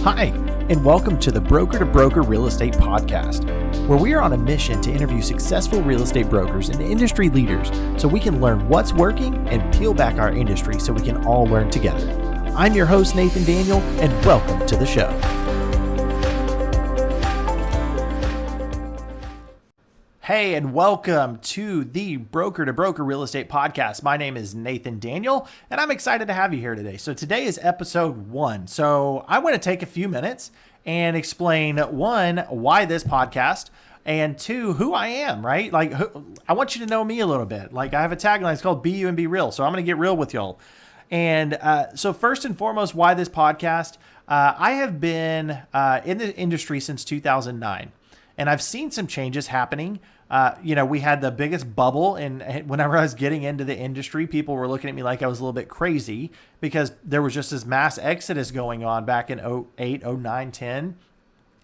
Hi, and welcome to the Broker to Broker Real Estate Podcast, where we are on a mission to interview successful real estate brokers and industry leaders so we can learn what's working and peel back our industry so we can all learn together. I'm your host, Nathan Daniel, and welcome to the show. Hey, and welcome to the Broker to Broker Real Estate Podcast. My name is Nathan Daniel, and I'm excited to have you here today. So today is episode 1. So I want to take a few minutes and explain, 1, why this podcast, and 2, who I am, right? I want you to know me a little bit. I have a tagline, it's called Be You and Be Real. So I'm going to get real with y'all. And so first and foremost, why this podcast? I have been in the industry since 2009, and I've seen some changes happening. We had the biggest bubble, and whenever I was getting into the industry, people were looking at me like I was a little bit crazy because there was just this mass exodus going on back in 08, 09, 10,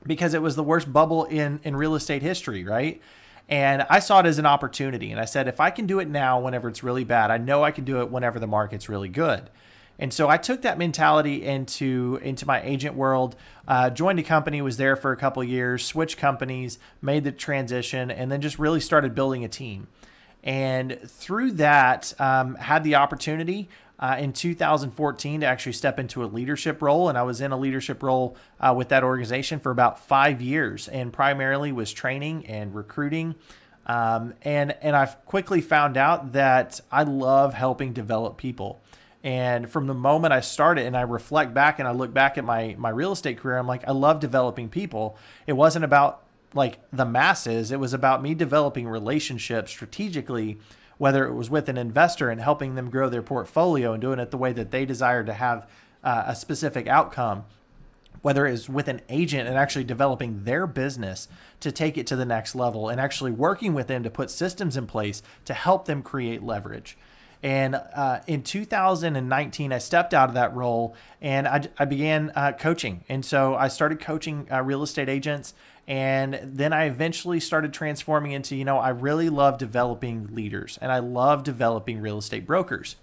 because it was the worst bubble in real estate history, right? And I saw it as an opportunity. And I said, if I can do it now whenever it's really bad, I know I can do it whenever the market's really good. And so I took that mentality into my agent world, joined a company, was there for a couple of years, switched companies, made the transition, and then just really started building a team. And through that, had the opportunity in 2014 to actually step into a leadership role. And I was in a leadership role with that organization for about 5 years, and primarily was training and recruiting. And I've quickly found out that I love helping develop people. And from the moment I started, and I reflect back and I look back at my real estate career, I'm like, I love developing people. It wasn't about the masses. It was about me developing relationships strategically, whether it was with an investor and helping them grow their portfolio and doing it the way that they desired to have a specific outcome, whether it is with an agent and actually developing their business to take it to the next level and actually working with them to put systems in place to help them create leverage. And in 2019, I stepped out of that role and I began coaching. And so I started coaching real estate agents. And then I eventually started transforming into, I really love developing leaders and I love developing real estate brokers.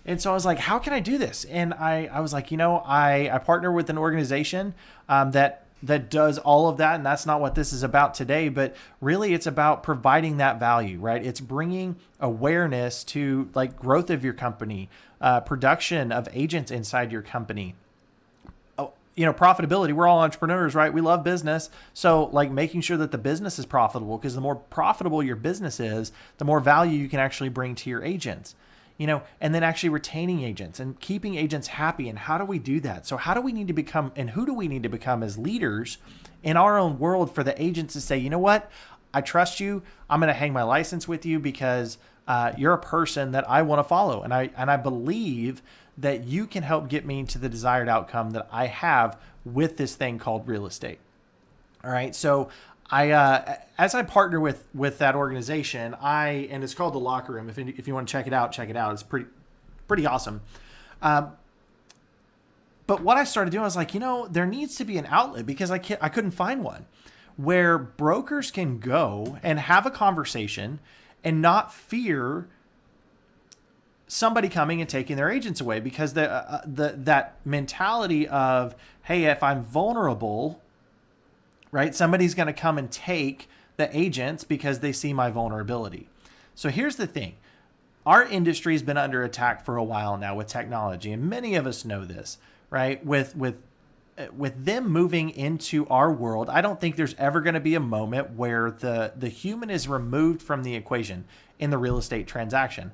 And so I was like, how can I do this? And I was like, I partner with an organization that does all of that. And that's not what this is about today, but really it's about providing that value, right? It's bringing awareness to growth of your company, production of agents inside your company, profitability. We're all entrepreneurs, right? We love business. So making sure that the business is profitable, because the more profitable your business is, the more value you can actually bring to your agents. And then actually retaining agents and keeping agents happy. And how do we do that? So how do we need to become, and who do we need to become as leaders in our own world for the agents to say, you know what? I trust you. I'm going to hang my license with you because you're a person that I want to follow. And I believe that you can help get me to the desired outcome that I have with this thing called real estate. All right. So as I partner with that organization, and it's called The Locker Room. If you want to check it out. It's pretty awesome. But what I started doing, I was like, there needs to be an outlet, because I couldn't find one where brokers can go and have a conversation and not fear somebody coming and taking their agents away, because that mentality of, hey, if I'm vulnerable, right, somebody's going to come and take the agents because they see my vulnerability. So here's the thing. Our industry has been under attack for a while now with technology, and many of us know this, right? With them moving into our world, I don't think there's ever going to be a moment where the human is removed from the equation in the real estate transaction.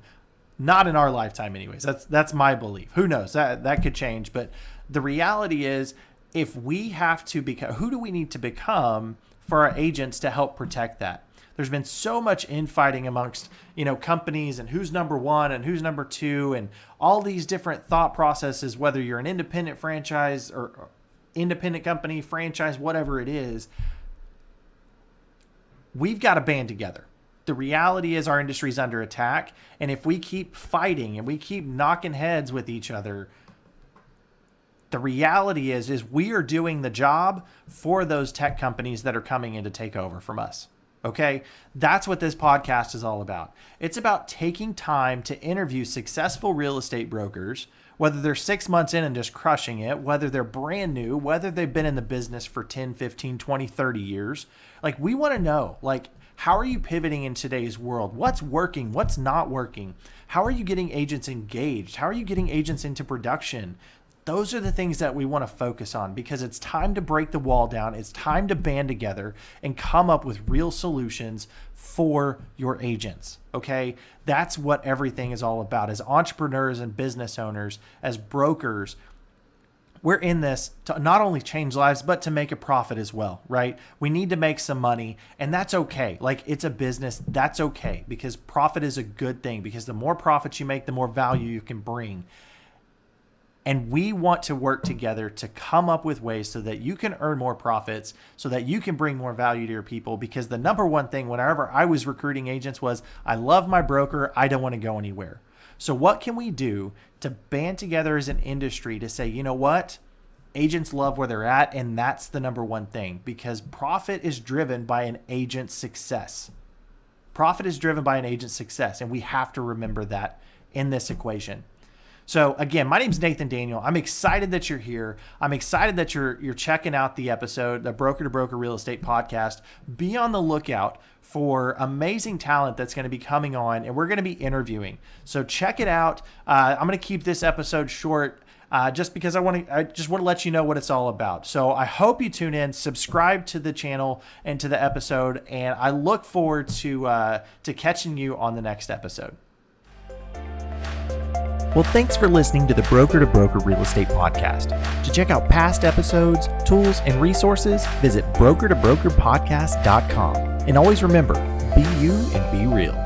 Not in our lifetime anyways. That's my belief. Who knows? That could change. But the reality is, if we have to become, who do we need to become for our agents to help protect that? There's been so much infighting amongst, companies, and who's number one and who's number two, and all these different thought processes, whether you're an independent franchise or independent company, franchise, whatever it is. We've got to band together. The reality is our industry is under attack. And if we keep fighting and we keep knocking heads with each other, the reality is we are doing the job for those tech companies that are coming in to take over from us. Okay. That's what this podcast is all about. It's about taking time to interview successful real estate brokers whether they're 6 months in and just crushing it, whether they're brand new, whether they've been in the business for 10, 15, 20, 30 years. Like, we want to know, like, how are you pivoting in today's world? What's working? What's not working? How are you getting agents engaged? How are you getting agents into production? Those are the things that we want to focus on, because it's time to break the wall down. It's time to band together and come up with real solutions for your agents. Okay. That's what everything is all about. As entrepreneurs and business owners, as brokers, we're in this to not only change lives, but to make a profit as well, right? We need to make some money, and that's okay. Like, it's a business, that's okay, because profit is a good thing, because the more profits you make, the more value you can bring. And we want to work together to come up with ways so that you can earn more profits, so that you can bring more value to your people. Because the number one thing whenever I was recruiting agents was, I love my broker, I don't want to go anywhere. So what can we do to band together as an industry to say, you know what? Agents love where they're at, and that's the number one thing, because profit is driven by an agent's success. Profit is driven by an agent's success, and we have to remember that in this equation. So again, my name's Nathan Daniel. I'm excited that you're here. I'm excited that you're checking out the episode, the Broker to Broker Real Estate Podcast. Be on the lookout for amazing talent that's going to be coming on, and we're going to be interviewing. So check it out. I'm going to keep this episode short, just because I just want to let you know what it's all about. So I hope you tune in, subscribe to the channel and to the episode, and I look forward to catching you on the next episode. Well, thanks for listening to the Broker to Broker Real Estate Podcast. To check out past episodes, tools, and resources, visit brokertobrokerpodcast.com. And always remember, be you and be real.